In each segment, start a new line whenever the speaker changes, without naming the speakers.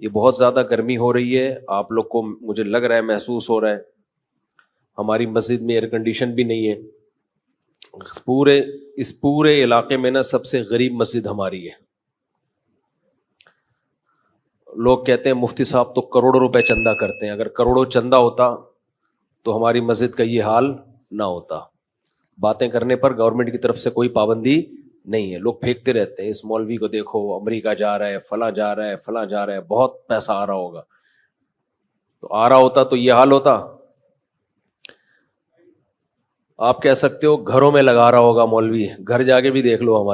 یہ بہت زیادہ گرمی ہو رہی ہے, آپ لوگ کو مجھے لگ رہا ہے محسوس ہو رہا ہے. ہماری مسجد میں ایئر کنڈیشن بھی نہیں ہے. اس پورے علاقے میں نا سب سے غریب مسجد ہماری ہے. لوگ کہتے ہیں مفتی صاحب تو کروڑوں روپے چندہ کرتے ہیں, اگر کروڑوں چندہ ہوتا تو ہماری مسجد کا یہ حال نہ ہوتا. باتیں کرنے پر گورنمنٹ کی طرف سے کوئی پابندی نہیں ہے, لوگ پھینکتے رہتے ہیں اس مولوی کو دیکھو امریکہ جا رہا ہے, فلاں جا رہا ہے, فلاں جا رہا ہے, بہت پیسہ آ رہا ہوگا. تو آ رہا ہوتا تو یہ حال ہوتا. آپ کہہ سکتے ہو گھروں میں لگا رہا ہوگا مولوی, گھر جا کے بھی دیکھ لو,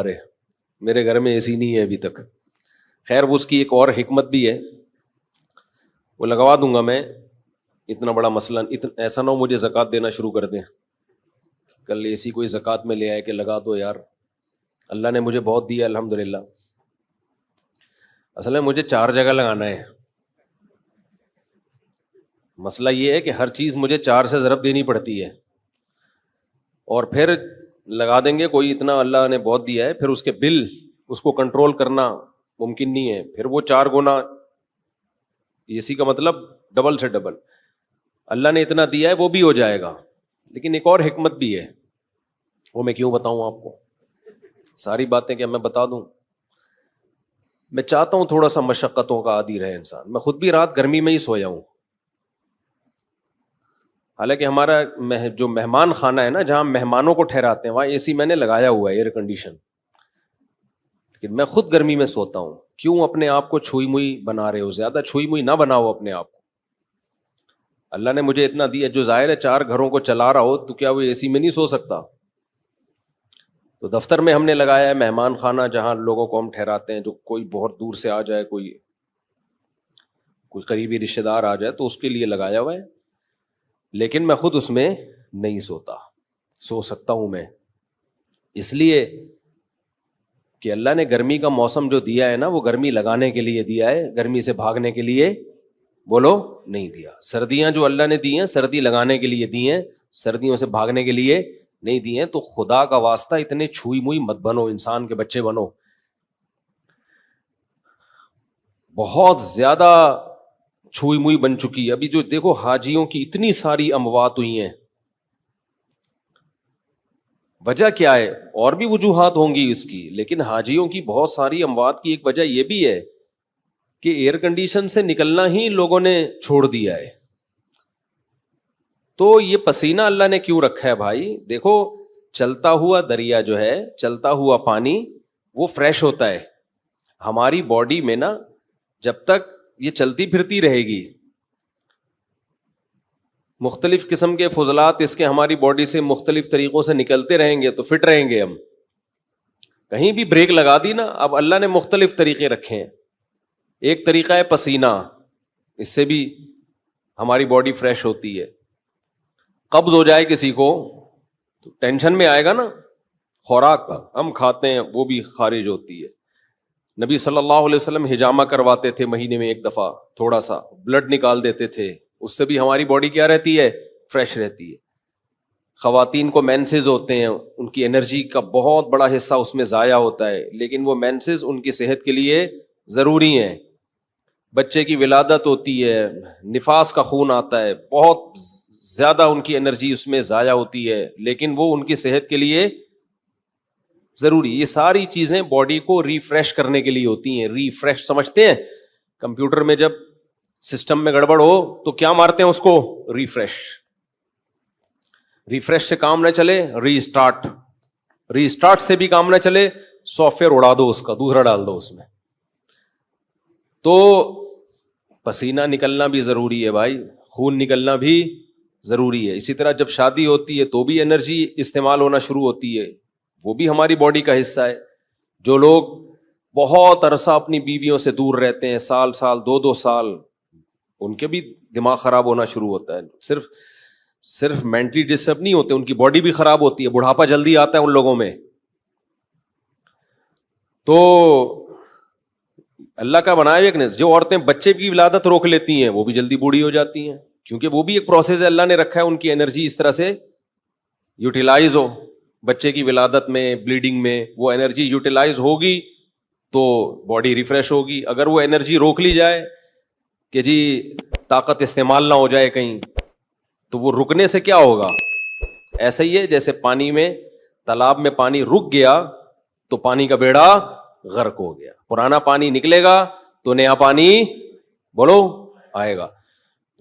میرے گھر میں اے سی نہیں ہے ابھی تک. خیر اس کی ایک اور حکمت بھی ہے, وہ لگوا دوں گا میں. اتنا بڑا مسئلہ ایسا نہ ہو مجھے زکوٰۃ دینا شروع کر دیں کل, اے سی کوئی زکوٰۃ میں لے آئے کہ لگا دو یار. اللہ نے مجھے بہت دیا الحمدللہ. اصل میں مجھے 4 جگہ لگانا ہے. مسئلہ یہ ہے کہ ہر چیز مجھے 4 سے ضرب دینی پڑتی ہے, اور پھر لگا دیں گے کوئی اتنا اللہ نے بہت دیا ہے, پھر اس کے بل اس کو کنٹرول کرنا ممکن نہیں ہے, پھر وہ 4 گنا. اسی کا مطلب ڈبل سے ڈبل. اللہ نے اتنا دیا ہے وہ بھی ہو جائے گا, لیکن ایک اور حکمت بھی ہے, وہ میں کیوں بتاؤں آپ کو, ساری باتیں کیا میں بتا دوں. میں چاہتا ہوں تھوڑا سا مشقتوں کا عادی رہے انسان. میں خود بھی رات گرمی میں ہی سویا ہوں, حالانکہ ہمارا جو مہمان خانہ ہے نا جہاں مہمانوں کو ٹھہراتے ہیں وہاں اے سی میں نے لگایا ہوا ہے, ایئر کنڈیشن, لیکن میں خود گرمی میں سوتا ہوں. کیوں اپنے آپ کو چھوئی موئی بنا رہے ہو؟ زیادہ چھوئی موئی نہ بناؤ اپنے آپ کو. اللہ نے مجھے اتنا دیا, جو ظاہر ہے 4 گھروں کو چلا رہا ہو تو کیا وہ اے سی میں نہیں سو سکتا؟ تو دفتر میں ہم نے لگایا ہے مہمان خانہ جہاں لوگوں کو ہم ٹھہراتے ہیں, جو کوئی بہت دور سے آ جائے, کوئی قریبی رشتہ دار آ جائے تو اس کے لیے لگایا ہوا ہے. لیکن میں خود اس میں نہیں سوتا. سو سکتا ہوں میں اس لیے کہ اللہ نے گرمی کا موسم جو دیا ہے نا وہ گرمی لگانے کے لیے دیا ہے, گرمی سے بھاگنے کے لیے بولو نہیں دیا. سردیاں جو اللہ نے دی ہیں سردی لگانے کے لیے دی ہیں, سردیوں سے بھاگنے کے لیے نہیں دی ہیں. تو خدا کا واسطہ اتنے چھوئی موئی مت بنو, انسان کے بچے بنو. بہت زیادہ چھوئی موئی بن چکی ہے. ابھی جو دیکھو حاجیوں کی اتنی ساری اموات ہوئی ہیں, وجہ کیا ہے؟ اور بھی وجوہات ہوں گی اس کی, لیکن حاجیوں کی بہت ساری اموات کی ایک وجہ یہ بھی ہے کہ ایئر کنڈیشن سے نکلنا ہی لوگوں نے چھوڑ دیا ہے. تو یہ پسینہ اللہ نے کیوں رکھا ہے بھائی؟ دیکھو چلتا ہوا دریا جو ہے, چلتا ہوا پانی, وہ فریش ہوتا ہے. ہماری باڈی میں نا جب تک یہ چلتی پھرتی رہے گی, مختلف قسم کے فضلات اس کے ہماری باڈی سے مختلف طریقوں سے نکلتے رہیں گے تو فٹ رہیں گے ہم. کہیں بھی بریک لگا دی نا, اب اللہ نے مختلف طریقے رکھے ہیں. ایک طریقہ ہے پسینہ, اس سے بھی ہماری باڈی فریش ہوتی ہے. قبض ہو جائے کسی کو تو ٹینشن میں آئے گا نا, خوراک ہم کھاتے ہیں وہ بھی خارج ہوتی ہے. نبی صلی اللہ علیہ وسلم حجامہ کرواتے تھے, مہینے میں ایک دفعہ تھوڑا سا بلڈ نکال دیتے تھے, اس سے بھی ہماری باڈی کیا رہتی ہے؟ فریش رہتی ہے. خواتین کو مینسز ہوتے ہیں, ان کی انرجی کا بہت بڑا حصہ اس میں ضائع ہوتا ہے, لیکن وہ مینسز ان کی صحت کے لیے ضروری ہیں. بچے کی ولادت ہوتی ہے, نفاس کا خون آتا ہے, بہت زیادہ ان کی انرجی اس میں ضائع ہوتی ہے, لیکن وہ ان کی صحت کے لیے ضروری. یہ ساری چیزیں باڈی کو ریفریش کرنے کے لیے ہوتی ہیں. ریفریش سمجھتے ہیں, کمپیوٹر میں جب سسٹم میں گڑبڑ ہو تو کیا مارتے ہیں اس کو؟ ریفریش. ریفریش سے کام نہ چلے ری اسٹارٹ, ری اسٹارٹ سے بھی کام نہ چلے سافٹ ویئر اڑا دو, اس کا دوسرا ڈال دو اس میں. تو پسینہ نکلنا بھی ضروری ہے بھائی, خون نکلنا بھی ضروری ہے. اسی طرح جب شادی ہوتی ہے تو بھی انرجی استعمال ہونا شروع ہوتی ہے, وہ بھی ہماری باڈی کا حصہ ہے. جو لوگ بہت عرصہ اپنی بیویوں سے دور رہتے ہیں, سال 2 سال, ان کے بھی دماغ خراب ہونا شروع ہوتا ہے. صرف مینٹلی ڈسٹرب نہیں ہوتے, ان کی باڈی بھی خراب ہوتی ہے, بڑھاپا جلدی آتا ہے ان لوگوں میں. تو اللہ کا بنایا ایک نے, جو عورتیں بچے کی ولادت روک لیتی ہیں وہ بھی جلدی بوڑھی ہو جاتی ہیں, کیونکہ وہ بھی ایک پروسیس ہے اللہ نے رکھا ہے, ان کی انرجی اس طرح سے یوٹیلائز ہو. بچے کی ولادت میں, بلیڈنگ میں وہ انرجی یوٹیلائز ہوگی تو باڈی ریفریش ہوگی. اگر وہ انرجی روک لی جائے کہ جی طاقت استعمال نہ ہو جائے کہیں, تو وہ رکنے سے کیا ہوگا؟ ایسا ہی ہے جیسے پانی میں, تالاب میں پانی رک گیا تو پانی کا بیڑا غرق ہو گیا. پرانا پانی نکلے گا تو نیا پانی بولو آئے گا.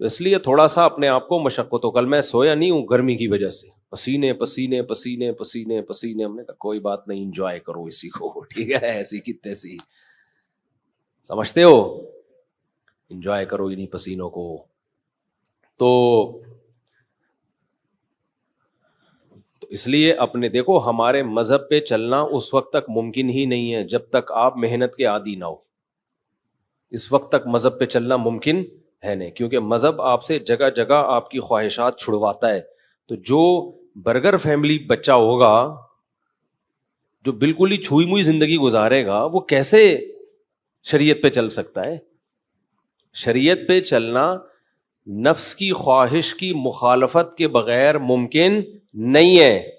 تو اس لیے تھوڑا سا اپنے آپ کو مشقت ہو. کل میں سویا نہیں ہوں گرمی کی وجہ سے, پسینے پسینے پسینے پسینے پسینے. ہم نے کہا کوئی بات نہیں, انجوائے کرو اسی کو, ٹھیک ہے, ایسی کی تیسی, سمجھتے ہو, انجوائے کرو انہیں پسینوں کو. تو اس لیے اپنے دیکھو, ہمارے مذہب پہ چلنا اس وقت تک ممکن ہی نہیں ہے جب تک آپ محنت کے عادی نہ ہو. اس وقت تک مذہب پہ چلنا ممکن ہے نہیں, کیونکہ مذہب آپ سے جگہ جگہ آپ کی خواہشات چھڑواتا ہے. تو جو برگر فیملی بچہ ہوگا, جو بالکل ہی چھوئی موئی زندگی گزارے گا, وہ کیسے شریعت پہ چل سکتا ہے؟ شریعت پہ چلنا نفس کی خواہش کی مخالفت کے بغیر ممکن نہیں ہے.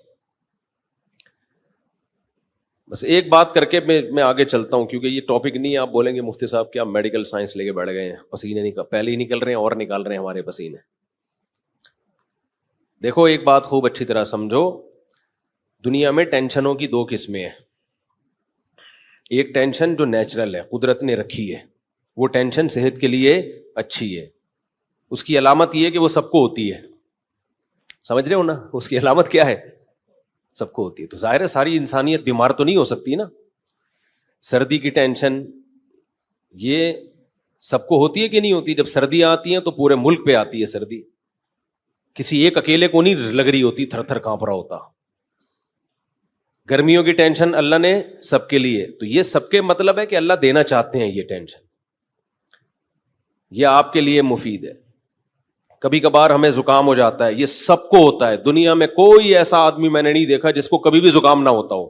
بس ایک بات کر کے میں آگے چلتا ہوں, کیونکہ یہ ٹاپک نہیں ہے. آپ بولیں گے مفتی صاحب کیا میڈیکل سائنس لے کے بیٹھ گئے ہیں, پسینے پہلے ہی نکل رہے ہیں اور نکال رہے ہیں ہمارے پسینے. دیکھو ایک بات خوب اچھی طرح سمجھو, دنیا میں ٹینشنوں کی دو قسمیں ہیں. ایک ٹینشن جو نیچرل ہے, قدرت نے رکھی ہے, وہ ٹینشن صحت کے لیے اچھی ہے. اس کی علامت یہ ہے کہ وہ سب کو ہوتی ہے. سمجھ رہے ہو نا, اس کی علامت کیا ہے؟ سب کو ہوتی ہے. تو ظاہر ہے ساری انسانیت بیمار تو نہیں ہو سکتی نا. سردی کی ٹینشن یہ سب کو ہوتی ہے کہ نہیں ہوتی؟ جب سردیاں آتی ہیں تو پورے ملک پہ آتی ہے سردی, کسی ایک اکیلے کو نہیں لگ رہی ہوتی, تھر تھر کانپ رہا ہوتا. گرمیوں کی ٹینشن اللہ نے سب کے لیے, تو یہ سب کے مطلب ہے کہ اللہ دینا چاہتے ہیں یہ ٹینشن, یہ آپ کے لیے مفید ہے. کبھی کبھار ہمیں زکام ہو جاتا ہے, یہ سب کو ہوتا ہے. دنیا میں کوئی ایسا آدمی میں نے نہیں دیکھا جس کو کبھی بھی زکام نہ ہوتا ہو.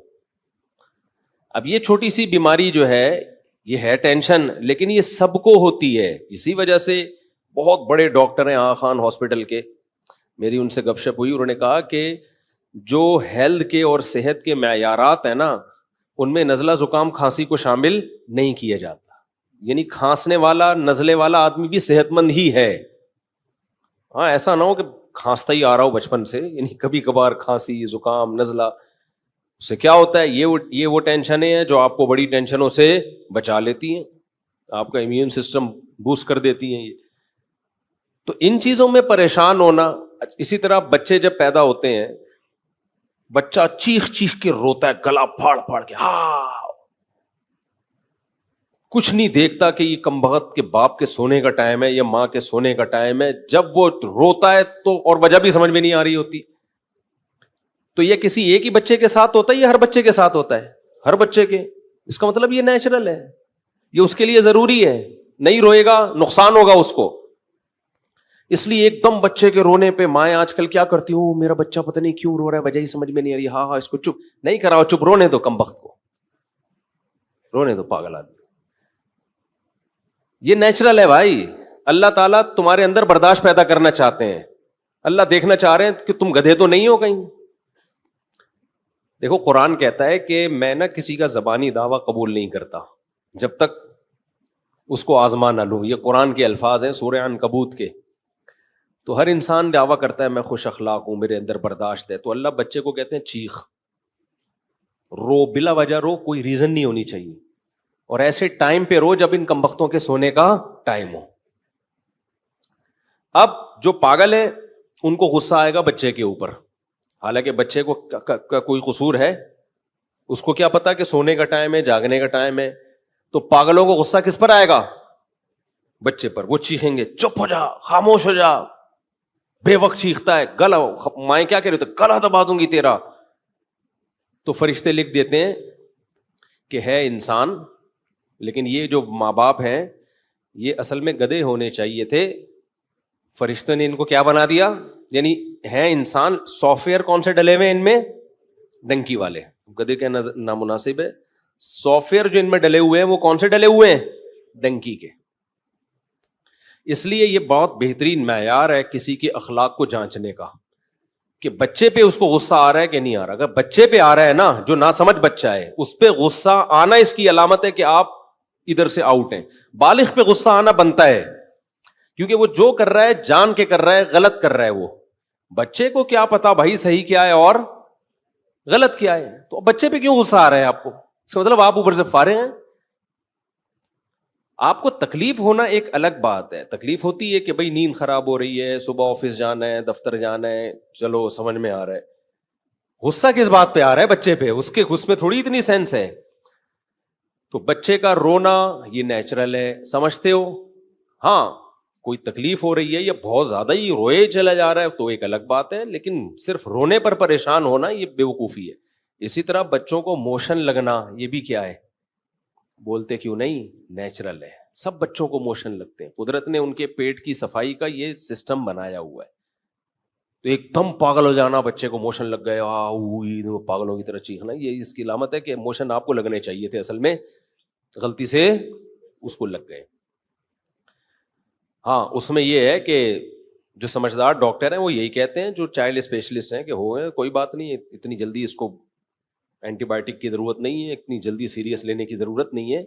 اب یہ چھوٹی سی بیماری جو ہے یہ ہے ٹینشن, لیکن یہ سب کو ہوتی ہے. اسی وجہ سے بہت بڑے ڈاکٹر ہیں آغا خان ہاسپٹل کے, میری ان سے گپ شپ ہوئی, انہوں نے کہا کہ جو ہیلتھ کے اور صحت کے معیارات ہیں نا, ان میں نزلہ زکام کھانسی کو شامل نہیں کیا جاتا. یعنی کھانسنے والا نزلے والا آدمی بھی صحت مند ہی ہے. ہاں, ایسا نہ ہو کہ کھانستا ہی آ رہا ہو بچپن سے, یعنی کبھی کبھار کھانسی زکام نزلہ, اس سے کیا ہوتا ہے, یہ وہ ٹینشنیں ہیں جو آپ کو بڑی ٹینشنوں سے بچا لیتی ہیں, آپ کا امیون سسٹم بوسٹ کر دیتی ہیں یہ. تو ان چیزوں میں پریشان ہونا. اسی طرح بچے جب پیدا ہوتے ہیں, بچہ چیخ چیخ کے روتا ہے, گلا پھاڑ پھاڑ کے, ہاں, کچھ نہیں دیکھتا کہ یہ کمبخت کے باپ کے سونے کا ٹائم ہے یا ماں کے سونے کا ٹائم ہے. جب وہ روتا ہے تو, اور وجہ بھی سمجھ میں نہیں آ رہی ہوتی, تو یہ کسی ایک ہی بچے کے ساتھ ہوتا ہے یا ہر بچے کے ساتھ ہوتا ہے؟ ہر بچے کے. اس کا مطلب یہ نیچرل ہے, یہ اس کے لیے ضروری ہے. نہیں روئے گا نقصان ہوگا اس کو. اس لیے ایک دم بچے کے رونے پہ مائیں آج کل کیا کرتی ہوں, میرا بچہ پتہ نہیں کیوں رو رہا ہے, وجہ ہی سمجھ میں نہیں آ رہی, ہاں اس کو چپ نہیں کراؤ, چپ رونے دو کمبخت کو, رونے دو پاگل آدمی. یہ نیچرل ہے بھائی. اللہ تعالیٰ تمہارے اندر برداشت پیدا کرنا چاہتے ہیں. اللہ دیکھنا چاہ رہے ہیں کہ تم گدھے تو نہیں ہو کہیں. دیکھو قرآن کہتا ہے کہ میں نہ کسی کا زبانی دعویٰ قبول نہیں کرتا جب تک اس کو آزما نہ لوں. یہ قرآن کے الفاظ ہیں سورہ عنکبوت کے. تو ہر انسان دعویٰ کرتا ہے میں خوش اخلاق ہوں, میرے اندر برداشت ہے. تو اللہ بچے کو کہتے ہیں چیخ, رو, بلا وجہ رو, کوئی ریزن نہیں ہونی چاہیے, اور ایسے ٹائم پہ رو جب ان کمبختوں کے سونے کا ٹائم ہو. اب جو پاگل ہیں ان کو غصہ آئے گا بچے کے اوپر, حالانکہ بچے کو کوئی قصور ہے, اس کو کیا پتا کہ سونے کا ٹائم ہے, جاگنے کا ٹائم ہے. تو پاگلوں کو غصہ کس پر آئے گا؟ بچے پر. وہ چیخیں گے چپ ہو جا, خاموش ہو جا, بے وقت چیختا ہے, گلا, مائیں کیا کہہ رہے تو گلا دبا دوں گی تیرا. تو فرشتے لکھ دیتے ہیں کہ ہے انسان, لیکن یہ جو ماں باپ ہیں یہ اصل میں گدھے ہونے چاہیے تھے. فرشتوں نے ان کو کیا بنا دیا, یعنی ہے انسان, سافٹ ویئر کون سے ڈلے ہوئے ان میں؟ ڈنکی والے. گدھے کا نامناسب ہے. سافٹ ویئر جو ان میں ڈلے ہوئے ہیں وہ کون سے ڈلے ہوئے ہیں؟ ڈنکی کے. اس لیے یہ بہت بہترین معیار ہے کسی کے اخلاق کو جانچنے کا کہ بچے پہ اس کو غصہ آ رہا ہے کہ نہیں آ رہا. اگر بچے پہ آ رہا ہے نا, جو ناسمجھ بچہ ہے, اس پہ غصہ آنا اس کی علامت ہے کہ آپ ادھر سے آؤٹ ہیں. بالغ پہ غصہ آنا بنتا ہے, کیونکہ وہ جو کر رہا ہے جان کے کر رہا ہے، غلط کر رہا ہے. وہ بچے کو کیا پتا بھائی صحیح کیا ہے اور غلط کیا ہے؟ تو بچے پہ کیوں غصہ آ رہا ہے آپ کو؟ اس کا مطلب آپ اوپر سے فارغ ہیں. آپ کو تکلیف ہونا ایک الگ بات ہے. تکلیف ہوتی ہے کہ بھائی نیند خراب ہو رہی ہے، صبح آفس جانا ہے، دفتر جانا ہے، چلو سمجھ میں آ رہا ہے. غصہ کس بات پہ آ رہا ہے بچے پہ؟ اس میں تھوڑی اتنی سینس ہے. تو بچے کا رونا یہ نیچرل ہے، سمجھتے ہو. ہاں کوئی تکلیف ہو رہی ہے یا بہت زیادہ ہی روئے چلا جا رہا ہے تو ایک الگ بات ہے، لیکن صرف رونے پر پریشان ہونا یہ بیوقوفی ہے. اسی طرح بچوں کو موشن لگنا یہ بھی کیا ہے؟ بولتے کیوں نہیں، نیچرل ہے. سب بچوں کو موشن لگتے ہیں. قدرت نے ان کے پیٹ کی صفائی کا یہ سسٹم بنایا ہوا ہے. تو ایک دم پاگل ہو جانا، بچے کو موشن لگ گئے پاگلوں کی طرح چیخنا، یہ اس کی علامت ہے کہ موشن آپ کو لگنے چاہیے تھے، اصل میں غلطی سے اس کو لگ گئے. ہاں اس میں یہ ہے کہ جو سمجھدار ڈاکٹر ہیں وہ یہی کہتے ہیں، جو چائلڈ اسپیشلسٹ ہیں، کہ ہو کوئی بات نہیں، اتنی جلدی اس کو اینٹی بایوٹک کی ضرورت نہیں ہے، اتنی جلدی سیریس لینے کی ضرورت نہیں ہے.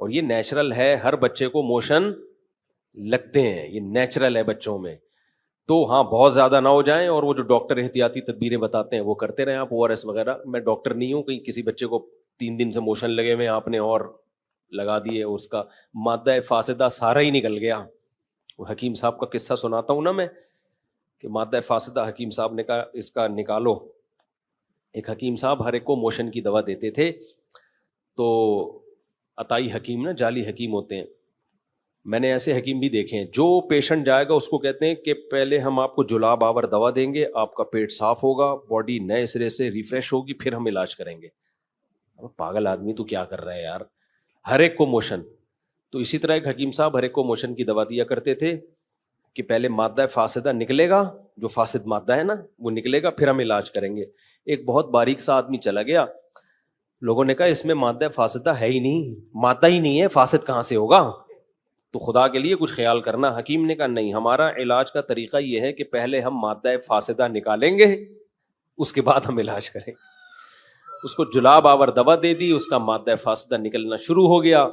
اور یہ نیچرل ہے، ہر بچے کو موشن لگتے ہیں، یہ نیچرل ہے بچوں میں. تو ہاں بہت زیادہ نہ ہو جائیں، اور وہ جو ڈاکٹر احتیاطی تدبیریں بتاتے ہیں وہ کرتے رہیں آپ، ORS وغیرہ. میں ڈاکٹر نہیں ہوں، کہیں کسی بچے کو 3 دن سے موشن لگے ہوئے آپ نے اور لگا دیے، اس کا مادہ فاسدہ سارا ہی نکل گیا. وہ حکیم صاحب کا قصہ سناتا ہوں نا میں، کہ مادہ فاسدہ حکیم صاحب نے کہا اس کا نکالو. ایک حکیم صاحب ہر ایک کو موشن کی دوا دیتے تھے. تو عطائی حکیم نا، جعلی حکیم ہوتے ہیں. میں نے ایسے حکیم بھی دیکھے ہیں، جو پیشنٹ جائے گا اس کو کہتے ہیں کہ پہلے ہم آپ کو جلاب آور دوا دیں گے، آپ کا پیٹ صاف ہوگا، باڈی نئے سرے سے ریفریش ہوگی، پھر ہم علاج کریں گے. پاگل آدمی تو کیا کر رہا ہے یار، ہر ایک کو موشن. تو اسی طرح ایک حکیم صاحب ہر ایک کو موشن کی دوا دیا کرتے تھے کہ پہلے مادہ فاسدہ نکلے گا، جو فاسد مادہ ہے نا وہ نکلے گا، پھر ہم علاج کریں گے. ایک بہت باریک سا آدمی چلا گیا، لوگوں نے کہا اس میں مادہ فاسدہ ہے ہی نہیں، مادہ ہی نہیں ہے، فاسد کہاں سے ہوگا؟ تو خدا کے لیے کچھ خیال کرنا. حکیم نے کہا نہیں، ہمارا علاج کا طریقہ یہ ہے کہ پہلے ہم مادہ فاسدہ نکالیں گے، اس کے بعد ہم علاج کریں. اس کو جلاب آور دوا دے دی، اس کا مادہ فاسدہ نکلنا شروع ہو گیا.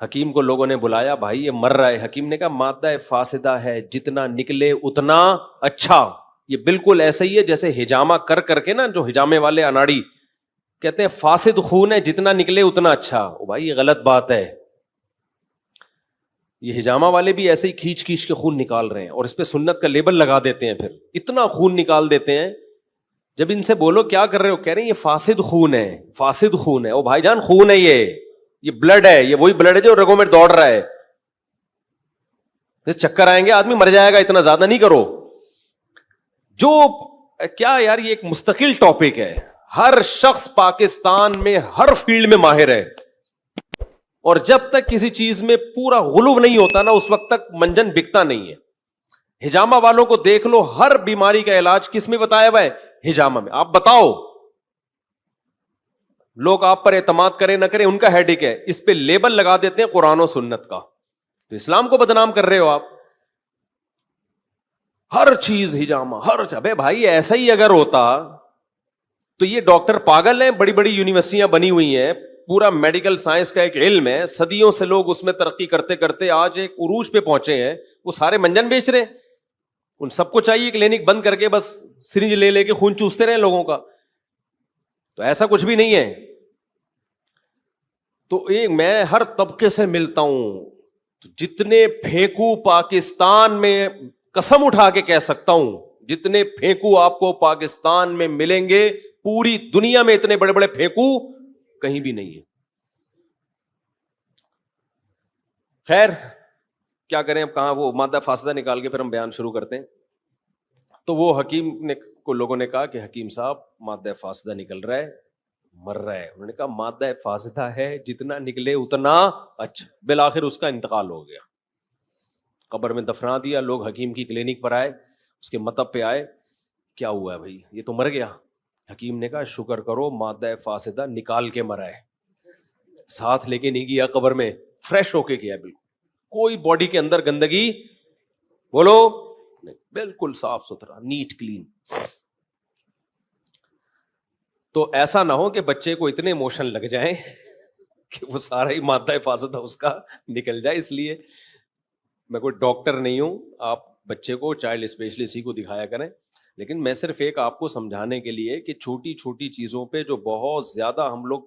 حکیم کو لوگوں نے بلایا، بھائی یہ مر رہا ہے. حکیم نے کہا مادہ فاسدہ ہے، جتنا نکلے اتنا اچھا. یہ بالکل ایسا ہی ہے جیسے ہجامہ کر کر کے نا، جو ہجامے والے اناڑی کہتے ہیں فاسد خون ہے، جتنا نکلے اتنا اچھا. او بھائی یہ غلط بات ہے. یہ ہجامہ والے بھی ایسے ہی کھینچ کھینچ کے خون نکال رہے ہیں، اور اس پہ سنت کا لیبل لگا دیتے ہیں، پھر اتنا خون نکال دیتے ہیں. جب ان سے بولو کیا کر رہے ہو، کہہ رہے ہیں یہ فاسد خون ہے، فاسد خون ہے. او بھائی جان خون ہے، یہ بلڈ ہے، یہ وہی بلڈ ہے جو رگوں میں دوڑ رہا ہے. چکر آئیں گے، آدمی مر جائے گا، اتنا زیادہ نہیں کرو. جو کیا یار، یہ ایک مستقل ٹاپک ہے. ہر شخص پاکستان میں ہر فیلڈ میں ماہر ہے، اور جب تک کسی چیز میں پورا غلو نہیں ہوتا نا، اس وقت تک منجن بکتا نہیں ہے. ہجامہ والوں کو دیکھ لو، ہر بیماری کا علاج کس میں بتایا ہوا ہے؟ ہجامہ میں. آپ بتاؤ، لوگ آپ پر اعتماد کریں نہ کریں ان کا ہیڈک ہے، اس پہ لیبل لگا دیتے ہیں قرآن و سنت کا. تو اسلام کو بدنام کر رہے ہو آپ. ہر چیز ہجامہ، ابے بھائی ایسا ہی اگر ہوتا تو یہ ڈاکٹر پاگل ہیں. بڑی بڑی یونیورسٹیاں بنی ہوئی ہیں، پورا میڈیکل سائنس کا ایک علم ہے، صدیوں سے لوگ اس میں ترقی کرتے کرتے آج ایک عروج پہ پہنچے ہیں. وہ سارے منجن بیچ رہے ہیں. ان سب کو چاہیے کلینک بند کر کے بس سرنج لے لے کے خون چوستے رہے لوگوں کا. تو ایسا کچھ بھی نہیں ہے. تو میں ہر طبقے سے ملتا ہوں، جتنے پھینکو پاکستان میں، قسم اٹھا کے کہہ سکتا ہوں جتنے پھینکو آپ کو پاکستان میں ملیں گے، پوری دنیا میں اتنے بڑے بڑے پھینکو کہیں بھی نہیں ہے. خیر کیا کریں اب، کہاں وہ مادہ فاسدہ نکال کے پھر ہم بیان شروع کرتے ہیں. تو وہ حکیم کو لوگوں نے کہا کہ حکیم صاحب مادہ فاسدہ نکل رہا ہے، مر رہا ہے. انہوں نے کہا مادہ فاسدہ ہے، جتنا نکلے اتنا اچھا. بالآخر اس کا انتقال ہو گیا، قبر میں دفنا دیا. لوگ حکیم کی کلینک پر آئے، اس کے مطب پہ آئے، کیا ہوا ہے بھائی، یہ تو مر گیا. حکیم نے کہا شکر کرو مادہ فاسدہ نکال کے مرا ہے، ساتھ لے کے نہیں گیا قبر میں، فریش ہو کے گیا. بالکل کوئی باڈی کے اندر گندگی بولو نہیں، بالکل صاف ستھرا، نیٹ کلین. تو ایسا نہ ہو کہ بچے کو اتنے ایموشن لگ جائیں کہ وہ سارا ہی مادہ فاسدہ اس کا نکل جائے. اس لیے میں کوئی ڈاکٹر نہیں ہوں, آپ بچے کو چائلڈ اسپیشلسٹ ہی کو دکھایا کریں, لیکن میں صرف ایک آپ کو سمجھانے کے لیے کہ چھوٹی چھوٹی چیزوں پہ جو بہت زیادہ ہم لوگ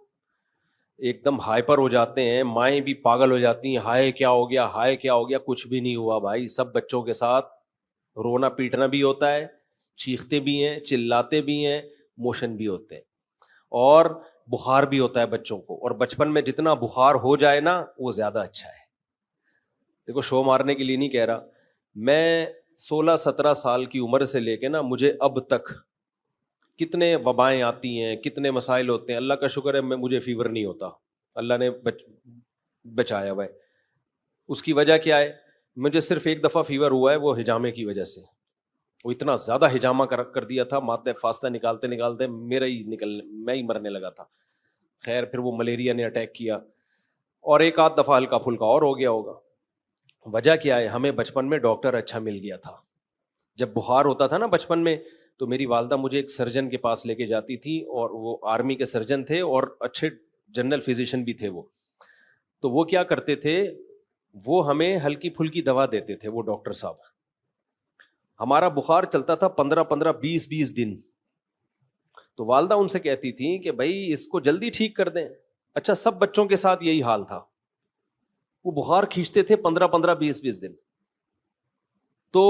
ایک دم ہائپر ہو جاتے ہیں, مائیں بھی پاگل ہو جاتی ہیں, ہائے کیا ہو گیا, ہائے کیا ہو گیا. کچھ بھی نہیں ہوا بھائی, سب بچوں کے ساتھ رونا پیٹنا بھی ہوتا ہے, چیختے بھی ہیں, چلاتے بھی ہیں, موشن بھی ہوتے ہیں, اور بخار بھی ہوتا ہے بچوں کو. اور بچپن میں جتنا بخار ہو جائے نا وہ زیادہ اچھا ہے. دیکھو شو مارنے کے لیے نہیں کہہ رہا, میں 16-17 سال کی عمر سے لے کے نا مجھے اب تک کتنے وبائیں آتی ہیں, کتنے مسائل ہوتے ہیں, اللہ کا شکر ہے مجھے فیور نہیں ہوتا, اللہ نے بچایا ہوا ہے. اس کی وجہ کیا ہے؟ مجھے صرف ایک دفعہ فیور ہوا ہے, وہ ہجامے کی وجہ سے. وہ اتنا زیادہ ہجامہ کر دیا تھا, مادہ فاستہ نکالتے نکالتے میں ہی مرنے لگا تھا. خیر پھر وہ ملیریا نے اٹیک کیا, اور ایک آدھ دفعہ ہلکا پھلکا اور ہو گیا ہوگا. وجہ کیا ہے؟ ہمیں بچپن میں ڈاکٹر اچھا مل گیا تھا. جب بخار ہوتا تھا نا بچپن میں, تو میری والدہ مجھے ایک سرجن کے پاس لے کے جاتی تھی, اور وہ آرمی کے سرجن تھے اور اچھے جنرل فزیشین بھی تھے وہ. تو وہ کیا کرتے تھے, وہ ہمیں ہلکی پھلکی دوا دیتے تھے وہ ڈاکٹر صاحب. ہمارا بخار چلتا تھا 15 20 دن. تو والدہ ان سے کہتی تھی کہ بھائی اس کو جلدی ٹھیک کر دیں. اچھا سب بچوں کے ساتھ یہی حال تھا, وہ بخار کھینچتے تھے 15 20 دن. تو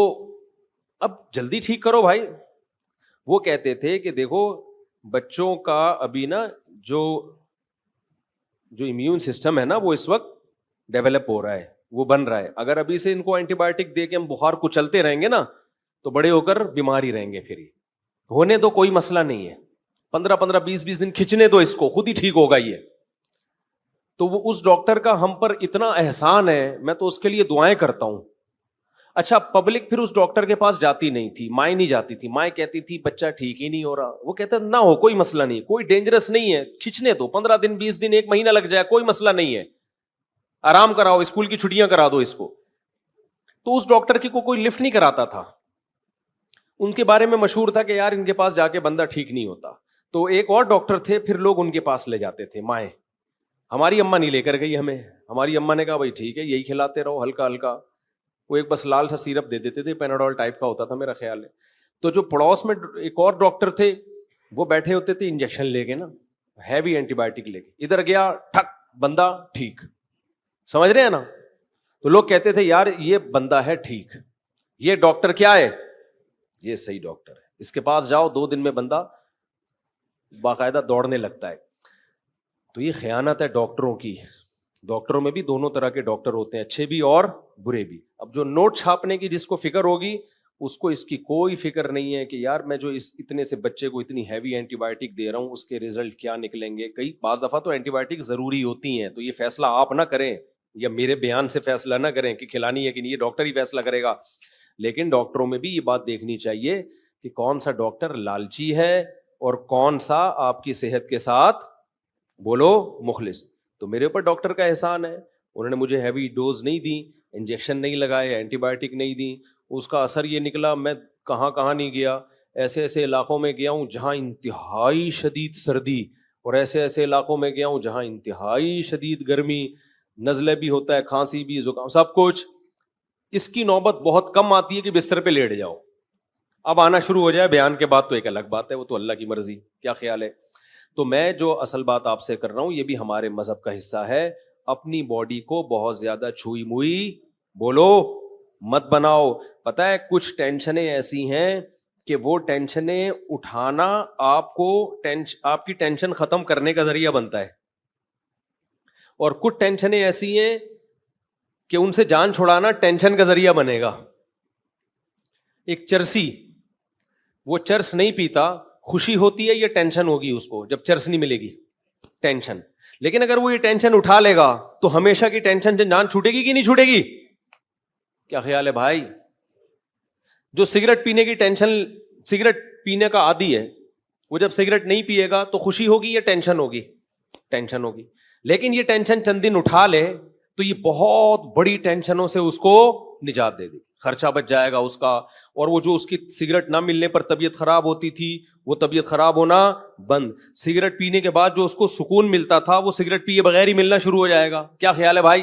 اب جلدی ٹھیک کرو بھائی. وہ کہتے تھے کہ دیکھو بچوں کا ابھی نا جو امیون سسٹم ہے نا وہ اس وقت ڈیولپ ہو رہا ہے, وہ بن رہا ہے. اگر ابھی سے ان کو اینٹی بایوٹک دے کے ہم بخار کو چلتے رہیں گے نا تو بڑے ہو کر بیمار ہی رہیں گے. پھر ہونے تو کوئی مسئلہ نہیں ہے, 15 20 دن کھینچنے تو اس کو خود ہی ٹھیک ہوگا یہ. تو وہ اس ڈاکٹر کا ہم پر اتنا احسان ہے, میں تو اس کے لیے دعائیں کرتا ہوں. اچھا پبلک پھر اس ڈاکٹر کے پاس جاتی نہیں تھی, مائیں نہیں جاتی تھی. مائیں کہتی تھی بچہ ٹھیک ہی نہیں ہو رہا. وہ کہتا نہ ہو کوئی مسئلہ نہیں, کوئی ڈینجرس نہیں ہے, کھینچنے دو 15 دن 20 دن 1 مہینہ لگ جائے کوئی مسئلہ نہیں ہے, آرام کراؤ, اسکول کی چھٹیاں کرا دو اس کو. تو اس ڈاکٹر کی کوئی لفٹ نہیں کراتا تھا. ان کے بارے میں مشہور تھا کہ یار ان کے پاس جا کے بندہ ٹھیک نہیں ہوتا. تو ایک اور ڈاکٹر تھے, پھر لوگ ان کے پاس لے جاتے تھے مائیں. ہماری اماں نہیں لے کر گئی ہمیں, ہماری اماں نے کہا بھائی ٹھیک ہے یہی کھلاتے رہو ہلکا ہلکا. وہ ایک بس لال سا سیرپ دے دیتے تھے, پیناڈول ٹائپ کا ہوتا تھا میرا خیال ہے. تو جو پڑوس میں ایک اور ڈاکٹر تھے وہ بیٹھے ہوتے تھے انجیکشن لے کے نا, ہیوی اینٹی بایوٹک لے کے, ادھر گیا ٹھک بندہ ٹھیک. سمجھ رہے ہیں نا؟ تو لوگ کہتے تھے یار یہ بندہ ہے ٹھیک, یہ ڈاکٹر کیا ہے, یہ صحیح ڈاکٹر ہے, اس کے پاس جاؤ 2 دن میں بندہ باقاعدہ دوڑنے لگتا ہے. تو یہ خیانت ہے ڈاکٹروں کی. ڈاکٹروں میں بھی دونوں طرح کے ڈاکٹر ہوتے ہیں, اچھے بھی اور برے بھی. اب جو نوٹ چھاپنے کی جس کو فکر ہوگی اس کو اس کی کوئی فکر نہیں ہے کہ یار میں جو اس اتنے سے بچے کو اتنی ہیوی اینٹی بایوٹک دے رہا ہوں اس کے ریزلٹ کیا نکلیں گے. کئی بعض دفعہ تو اینٹی بایوٹک ضروری ہوتی ہیں, تو یہ فیصلہ آپ نہ کریں یا میرے بیان سے فیصلہ نہ کریں کہ کھلانی ہے کہ نہیں, یہ ڈاکٹر ہی فیصلہ کرے گا. لیکن ڈاکٹروں میں بھی یہ بات دیکھنی چاہیے کہ کون سا ڈاکٹر لالچی ہے اور کون سا آپ کی صحت کے ساتھ بولو مخلص. تو میرے اوپر ڈاکٹر کا احسان ہے, انہوں نے مجھے ہیوی ڈوز نہیں دی, انجیکشن نہیں لگائے, اینٹی بایوٹک نہیں دی. اس کا اثر یہ نکلا میں کہاں نہیں گیا, ایسے ایسے علاقوں میں گیا ہوں جہاں انتہائی شدید سردی, اور ایسے ایسے علاقوں میں گیا ہوں جہاں انتہائی شدید گرمی, نزلے بھی ہوتا ہے, کھانسی بھی, زکام, سب کچھ. اس کی نوبت بہت کم آتی ہے کہ بستر پہ لیٹ جاؤ. اب آنا شروع ہو جائے بیان کے بعد تو ایک الگ بات ہے, وہ تو اللہ کی مرضی. کیا خیال ہے؟ تو میں جو اصل بات آپ سے کر رہا ہوں یہ بھی ہمارے مذہب کا حصہ ہے. اپنی باڈی کو بہت زیادہ چھوئی موئی بولو مت بناؤ. پتہ ہے کچھ ٹینشنیں ایسی ہیں کہ وہ ٹینشنیں اٹھانا آپ کی ٹینشن ختم کرنے کا ذریعہ بنتا ہے, اور کچھ ٹینشنیں ایسی ہیں کہ ان سے جان چھڑانا ٹینشن کا ذریعہ بنے گا. ایک چرسی, وہ چرس نہیں پیتا, خوشی ہوتی ہے یہ ٹینشن ہوگی اس کو جب چرس نہیں ملے گی, ٹینشن. لیکن اگر وہ یہ ٹینشن اٹھا لے گا تو ہمیشہ کی ٹینشن سے جان چھوٹے گی کہ نہیں چھوٹے گی؟ کیا خیال ہے بھائی؟ جو سگریٹ پینے کی ٹینشن, سگریٹ پینے کا عادی ہے, وہ جب سگریٹ نہیں پیے گا تو خوشی ہوگی یا ٹینشن ہوگی؟ ٹینشن ہوگی. لیکن یہ ٹینشن چند دن اٹھا لے تو یہ بہت بڑی ٹینشنوں سے اس کو نجات دے دے, خرچہ بچ جائے گا اس کا. اور وہ جو اس کی سگریٹ نہ ملنے پر طبیعت خراب ہوتی تھی وہ طبیعت خراب ہونا بند. سگریٹ پینے کے بعد جو اس کو سکون ملتا تھا وہ سگریٹ پیے بغیر ہی ملنا شروع ہو جائے گا. کیا خیال ہے بھائی؟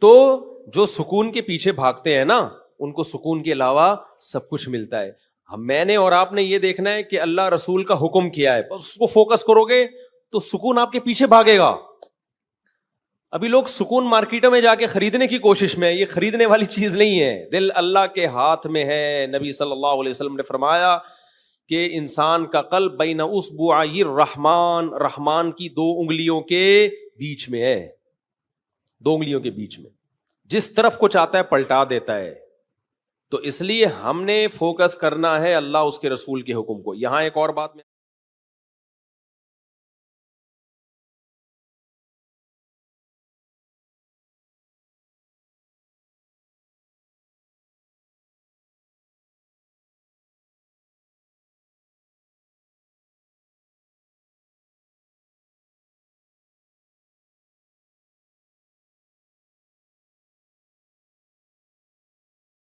تو جو سکون کے پیچھے بھاگتے ہیں نا ان کو سکون کے علاوہ سب کچھ ملتا ہے. میں نے اور آپ نے یہ دیکھنا ہے کہ اللہ رسول کا حکم کیا ہے, بس اس کو فوکس کرو گے تو سکون آپ کے پیچھے بھاگے گا. ابھی لوگ سکون مارکیٹوں میں جا کے خریدنے کی کوشش میں, یہ خریدنے والی چیز نہیں ہے, دل اللہ کے ہاتھ میں ہے. نبی صلی اللہ علیہ وسلم نے فرمایا کہ انسان کا قلب بین اصبعی الرحمن, رحمان کی 2 انگلیوں کے بیچ میں ہے, 2 انگلیوں کے بیچ میں, جس طرف کو چاہتا ہے پلٹا دیتا ہے. تو اس لیے ہم نے فوکس کرنا ہے اللہ اس کے رسول کے حکم کو. یہاں ایک اور بات میں